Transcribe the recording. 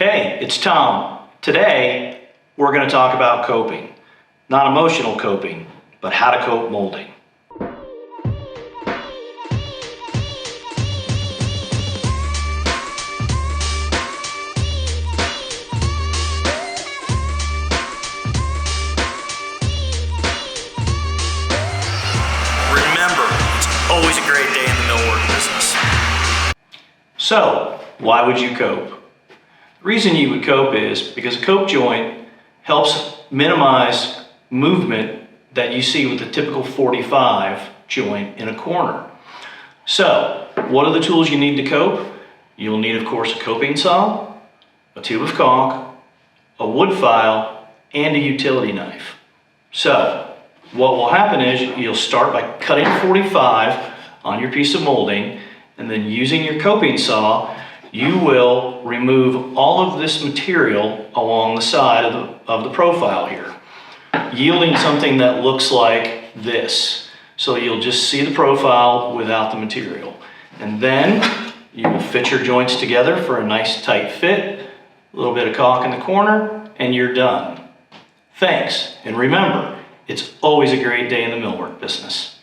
Hey, it's Tom. Today, we're going to talk about coping. Not emotional coping, but how to cope molding. Remember, it's always a great day in the millwork business. So, why would you cope? The reason you would cope is because a cope joint helps minimize movement that you see with the typical 45 joint in a corner. So, what are the tools you need to cope? You'll need, of course, a coping saw, a tube of caulk, a wood file, and a utility knife. So, what will happen is you'll start by cutting 45 on your piece of molding, and then using your coping saw, you will remove all of this material along the side of the profile here, yielding something that looks like this. So you'll just see the profile without the material. And then you will fit your joints together for a nice tight fit, a little bit of caulk in the corner, and you're done. Thanks, and remember, it's always a great day in the millwork business.